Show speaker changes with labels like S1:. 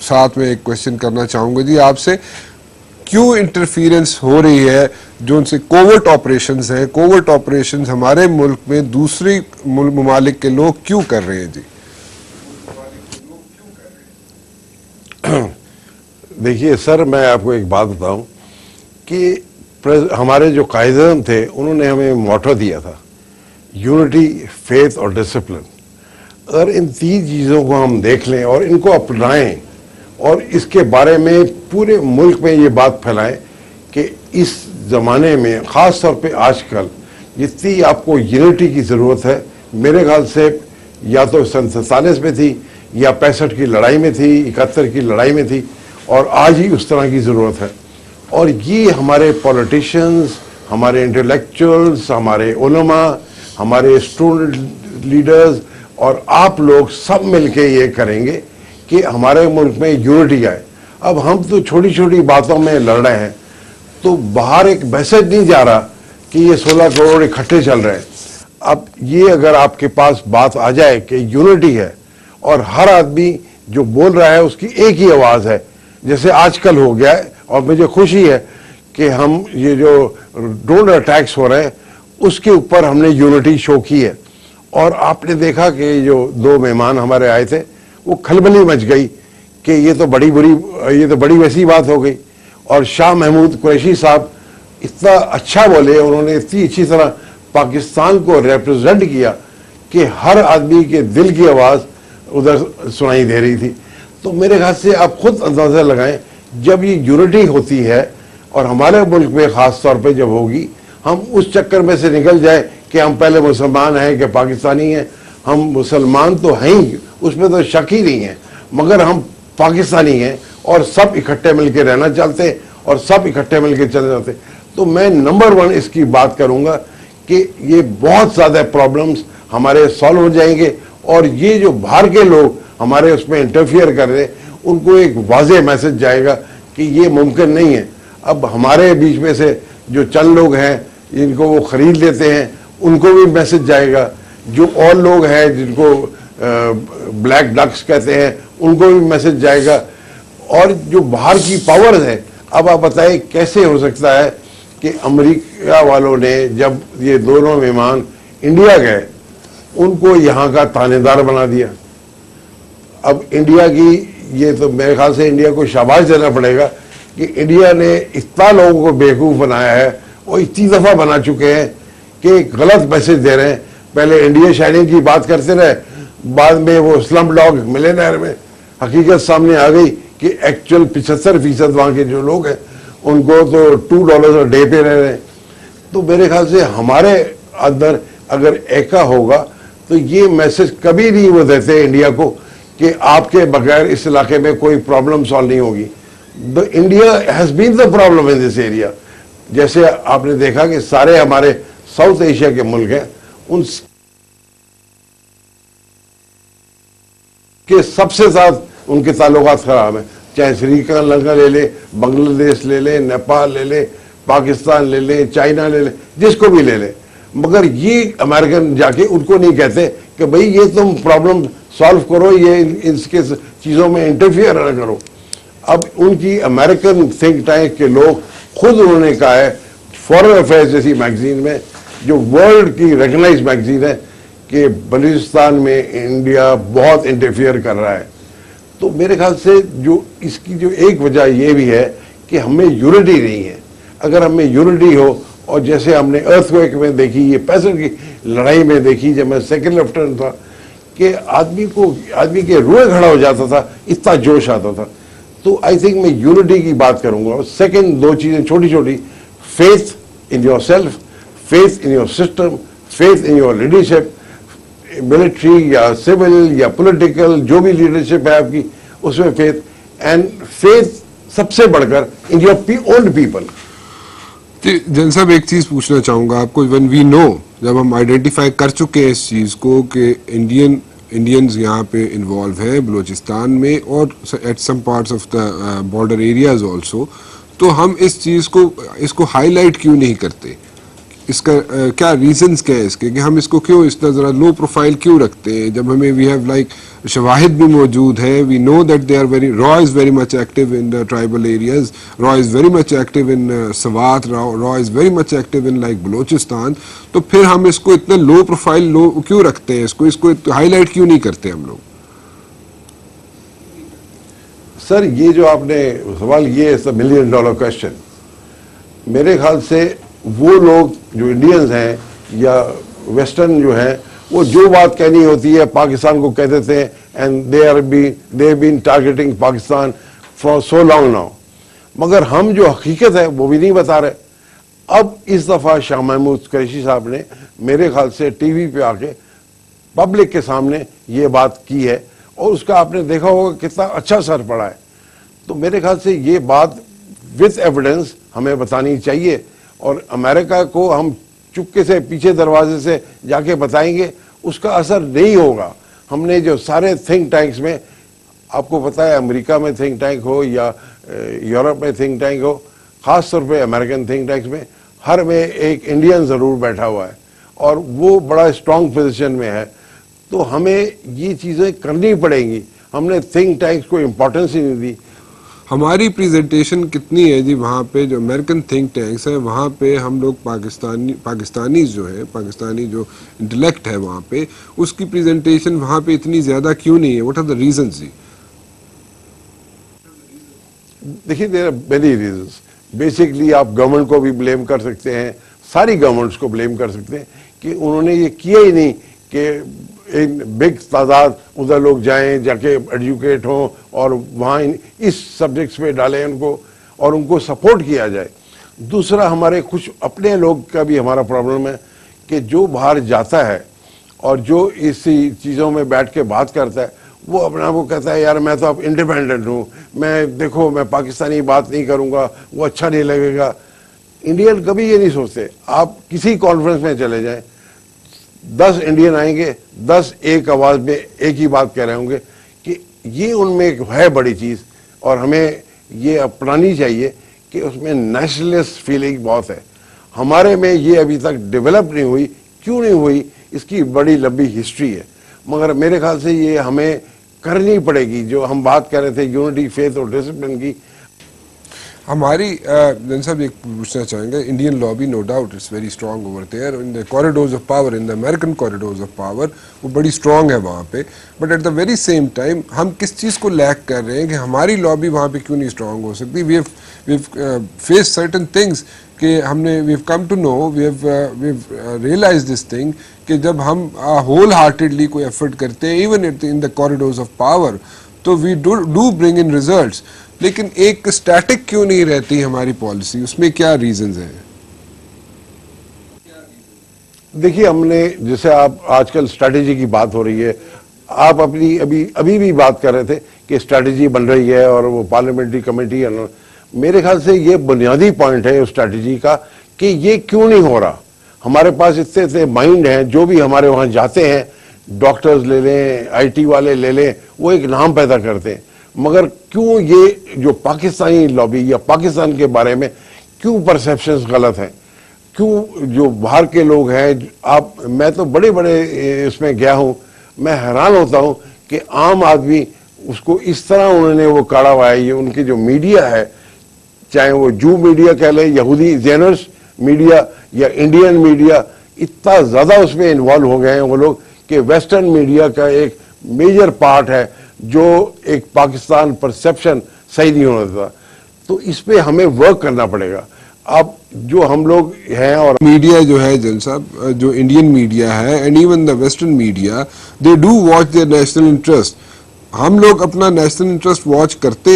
S1: साथ में एक क्वेश्चन करना चाहूँगा जी आपसे, क्यों इंटरफियरेंस हो रही है जो उनसे कोवर्ट ऑपरेशंस हैं, कोवर्ट ऑपरेशंस हमारे मुल्क में दूसरी ममालिक के लोग क्यों कर रहे हैं जी?
S2: देखिए सर, मैं आपको एक बात बताऊं कि हमारे जो कायदे थे उन्होंने हमें मोटो दिया था, यूनिटी, फेथ और डिसिप्लिन। अगर इन तीन चीज़ों को हम देख लें और इनको अपनाएं और इसके बारे में पूरे मुल्क में ये बात फैलाएं कि इस ज़माने में ख़ास तौर पे आजकल जितनी आपको यूनिटी की ज़रूरत है, मेरे ख्याल से या तो सन 47 में थी या 65 की लड़ाई में थी, 71 की लड़ाई में थी, और आज ही उस तरह की ज़रूरत है। और ये हमारे पॉलिटिशियंस, हमारे इंटेलेक्चुअल्स, हमारे उलमा, हमारे स्टूडेंट लीडर्स और आप लोग सब मिलके ये करेंगे कि हमारे मुल्क में यूनिटी आए। अब हम तो छोटी छोटी बातों में लड़ रहे हैं, तो बाहर एक मैसेज नहीं जा रहा कि ये 16 करोड़ इकट्ठे चल रहे हैं। अब ये अगर आपके पास बात आ जाए कि यूनिटी है और हर आदमी जो बोल रहा है उसकी एक ही आवाज़ है, जैसे आजकल हो गया है, और मुझे खुशी है कि हम ये जो ड्रोन अटैक्स हो रहे हैं उसके ऊपर हमने यूनिटी शो की है। और आपने देखा कि जो 2 मेहमान हमारे आए थे वो खलबली मच गई कि ये तो बड़ी वैसी बात हो गई। और शाह महमूद कुरैशी साहब इतना अच्छा बोले, उन्होंने इतनी अच्छी तरह पाकिस्तान को रिप्रेजेंट किया कि हर आदमी के दिल की आवाज़ उधर सुनाई दे रही थी। तो मेरे ख्याल से आप खुद अंदाज़ा लगाएं, जब ये यूनिटी होती है और हमारे मुल्क में ख़ास तौर पे जब होगी, हम उस चक्कर में से निकल जाए कि हम पहले मुसलमान हैं कि पाकिस्तानी हैं। हम मुसलमान तो हैं ही, उसमें तो शक ही नहीं है, मगर हम पाकिस्तानी हैं और सब इकट्ठे मिलकर रहना चाहते हैं और सब इकट्ठे मिलकर चले जाते हैं। तो मैं नंबर 1 इसकी बात करूँगा कि ये बहुत ज़्यादा प्रॉब्लम्स हमारे सॉल्व हो जाएंगे। और ये जो बाहर के लोग हमारे उसमें इंटरफियर कर रहे हैं, उनको एक वाज़ेह मैसेज जाएगा कि ये मुमकिन नहीं है। अब हमारे बीच में से जो चंद लोग हैं जिनको वो ख़रीद लेते हैं, उनको भी मैसेज जाएगा। जो और लोग हैं जिनको ब्लैक डक्स कहते हैं, उनको भी मैसेज जाएगा। और जो बाहर की पावर्स है, अब आप बताएं कैसे हो सकता है कि अमेरिका वालों ने जब ये दोनों मेहमान इंडिया गए, उनको यहाँ का थानेदार बना दिया। अब इंडिया की, ये तो मेरे ख्याल से इंडिया को शाबाश देना पड़ेगा कि इंडिया ने इतना लोगों को बेवकूफ़ बनाया है और इतनी दफ़ा बना चुके हैं कि गलत मैसेज दे रहे हैं। पहले इंडिया शाइनिंग की बात करते रहे, बाद में वो स्लम डॉग मिलियनेयर में हकीकत सामने आ गई कि एक्चुअल 75% वहाँ के जो लोग हैं उनको तो $2 डे पे रह रहे हैं। तो मेरे ख्याल से हमारे अंदर अगर एका होगा तो ये मैसेज कभी नहीं वो देते इंडिया को कि आपके बगैर इस इलाके में कोई प्रॉब्लम सॉल्व नहीं होगी। The India has been the problem in this area. जैसे आपने देखा कि सारे हमारे साउथ एशिया के मुल्क हैं, उन के सबसे ज़्यादा उनके ताल्लुकात ख़राब हैं। चाहे श्रीलंका ले ले, बांग्लादेश ले ले, नेपाल ले ले, पाकिस्तान ले ले, चाइना ले ले, जिसको भी ले ले। मगर ये अमेरिकन जाके उनको नहीं कहते कि भाई ये तुम प्रॉब्लम सॉल्व करो, ये इसके चीज़ों में इंटरफियर ना करो। अब उनकी अमेरिकन थिंक टैंक के लोग खुद उन्होंने कहा है फॉरेन अफेयर्स जैसी मैगजीन में, जो वर्ल्ड की रिकग्नाइज मैगजीन है, कि बलूचिस्तान में इंडिया बहुत इंटरफियर कर रहा है। तो मेरे ख्याल से जो इसकी जो एक वजह ये भी है कि हमें यूनिटी नहीं है। अगर हमें यूनिटी हो, और जैसे हमने अर्थक्वेक में देखी, ये 65 की लड़ाई में देखी, जब मैं सेकंड लेफ्टिनेंट था, कि आदमी के रूए खड़ा हो जाता था, इतना जोश आता था। तो आई थिंक मैं यूनिटी की बात करूंगा। और सेकंड 2 चीज़ें छोटी छोटी, faith in your self, faith in your system, faith in your leadership, military या सिविल या पॉलिटिकल, जो भी लीडरशिप है आपकी, उसमें फेथ, एंड फेथ सबसे बढ़कर इन योर ओल्ड पीपल।
S1: जन साहब, एक चीज पूछना चाहूंगा आपको, व्हेन वी नो, जब हम आइडेंटिफाई कर चुके हैं इस चीज को कि इंडियंस यहाँ पे इन्वॉल्व है बलूचिस्तान में और at some parts of the border areas also, तो हम इस चीज को, इसको हाईलाइट क्यों नहीं करते? इसका क्या रीजंस क्या है इसके कि हम इसको क्यों इतना ज़रा लो प्रोफाइल क्यों रखते हैं, जब हमें वी हैव लाइक शवाहिद भी मौजूद है, we know that they are very, raw is very much active in the tribal areas, raw is very much active in Swat, raw is very much active in like Balochistan, तो फिर हम इसको इतना low profile लो क्यों रखते हैं, इसको हाईलाइट क्यों नहीं करते हम लोग?
S2: सर ये जो आपने सवाल, ये इज $1 मिलियन क्वेश्चन। मेरे ख्याल से वो लोग जो इंडियंस हैं या वेस्टर्न जो हैं, वो जो बात कहनी होती है पाकिस्तान को कह देते हैं, and they been targeting Pakistan for so long now, मगर हम जो हकीकत है वो भी नहीं बता रहे। अब इस दफ़ा शाह महमूद कुरैशी साहब ने मेरे ख्याल से टीवी पे आके पब्लिक के सामने ये बात की है, और उसका आपने देखा होगा कितना अच्छा असर पड़ा है। तो मेरे ख्याल से ये बात विद एविडेंस हमें बतानी चाहिए, और अमेरिका को हम चुपके से पीछे दरवाजे से जाके बताएंगे, उसका असर नहीं होगा। हमने जो सारे थिंक टैंक्स में, आपको पता है अमेरिका में थिंक टैंक हो या यूरोप में थिंक टैंक हो, ख़ास तौर पे अमेरिकन थिंक टैंक्स में हर में एक इंडियन ज़रूर बैठा हुआ है, और वो बड़ा स्ट्रॉन्ग पोजीशन में है। तो हमें ये चीज़ें करनी पड़ेंगी। हमने थिंक टैंक्स को इम्पोर्टेंस ही नहीं दी।
S1: हमारी प्रेजेंटेशन कितनी है जी वहाँ पे, जो अमेरिकन थिंक टैंक्स है वहाँ पे हम लोग पाकिस्तानी जो है, पाकिस्तानी जो इंटेलेक्ट है वहाँ पे, उसकी प्रेजेंटेशन वहाँ पे इतनी ज़्यादा क्यों नहीं है? व्हाट आर द रीजंस जी?
S2: देखिए, there are many reasons. Basically आप गवर्नमेंट को भी ब्लेम कर सकते हैं, सारी गवर्नमेंट्स को ब्लेम कर सकते हैं कि उन्होंने ये किया ही नहीं कि इन बिग तादाद उधर लोग जाएं, जाके एजुकेट हों और वहाँ इस सब्जेक्ट्स पे डालें उनको, और उनको सपोर्ट किया जाए। दूसरा, हमारे कुछ अपने लोग का भी हमारा प्रॉब्लम है कि जो बाहर जाता है और जो इसी चीज़ों में बैठ के बात करता है, वो अपने आप को कहता है यार मैं तो अब इंडिपेंडेंट हूँ, मैं देखो मैं पाकिस्तानी बात नहीं करूँगा, वो अच्छा नहीं लगेगा। इंडियन कभी ये नहीं सोचते। आप किसी कॉन्फ्रेंस में चले जाएं, 10 इंडियन आएंगे, 10 एक आवाज में एक ही बात कह रहे होंगे कि ये उनमें एक है बड़ी चीज, और हमें ये अपनानी चाहिए कि उसमें नेशनलिस्ट फीलिंग बहुत है। हमारे में ये अभी तक डेवलप नहीं हुई। क्यों नहीं हुई, इसकी बड़ी लंबी हिस्ट्री है, मगर मेरे ख्याल से ये हमें करनी पड़ेगी। जो हम बात कर रहे थे यूनिटी, फेथ और डिसिप्लिन की,
S1: हमारी जन साहब एक पूछना चाहेंगे, Indian lobby no doubt it's very strong over there in the corridors of power, in the American corridors of power, वो बड़ी स्ट्रांग है वहाँ पे, but at the very same time हम किस चीज़ को लैक कर रहे हैं कि हमारी लॉबी वहाँ पे क्यों नहीं स्ट्रांग हो सकती? We have face certain things कि हमने we have come to know, we have realise this thing कि जब हम होल हार्टेडली कोई एफर्ट करते हैं even in the corridors of power, तो we do bring in results, लेकिन एक स्टैटिक क्यों नहीं रहती हमारी पॉलिसी? उसमें क्या रीजंस हैं?
S2: देखिए, हमने जैसे आप आजकल स्ट्रैटेजी की बात हो रही है, आप अपनी अभी भी बात कर रहे थे कि स्ट्रैटेजी बन रही है और वो पार्लियामेंट्री कमेटी है। मेरे ख्याल से ये बुनियादी पॉइंट है उस स्ट्रैटेजी का कि ये क्यों नहीं हो रहा। हमारे पास इतने माइंड हैं, जो भी हमारे वहाँ जाते हैं, डॉक्टर्स ले लें, IT वाले ले लें, वो एक नाम पैदा करते हैं, मगर क्यों ये जो पाकिस्तानी लॉबी या पाकिस्तान के बारे में क्यों परसेप्शंस गलत हैं? क्यों जो बाहर के लोग हैं, मैं तो बड़े बड़े इसमें गया हूँ, मैं हैरान होता हूँ कि आम आदमी उसको इस तरह उन्होंने वो काढ़ा हुआ है। ये उनकी जो मीडिया है, चाहे वो जू मीडिया कह लें, यहूदी जेनर्स मीडिया या इंडियन मीडिया, इतना ज़्यादा उसमें इन्वॉल्व हो गए हैं वो लोग कि वेस्टर्न मीडिया का एक मेजर पार्ट है जो एक पाकिस्तान परसेप्शन सही नहीं होना था। तो इस पे हमें वर्क करना पड़ेगा। अब जो हम लोग हैं, और
S1: मीडिया जो है जन साहब, जो इंडियन मीडिया है and even the western media, they do watch there national interest. हम लोग अपना नेशनल इंटरेस्ट वॉच करते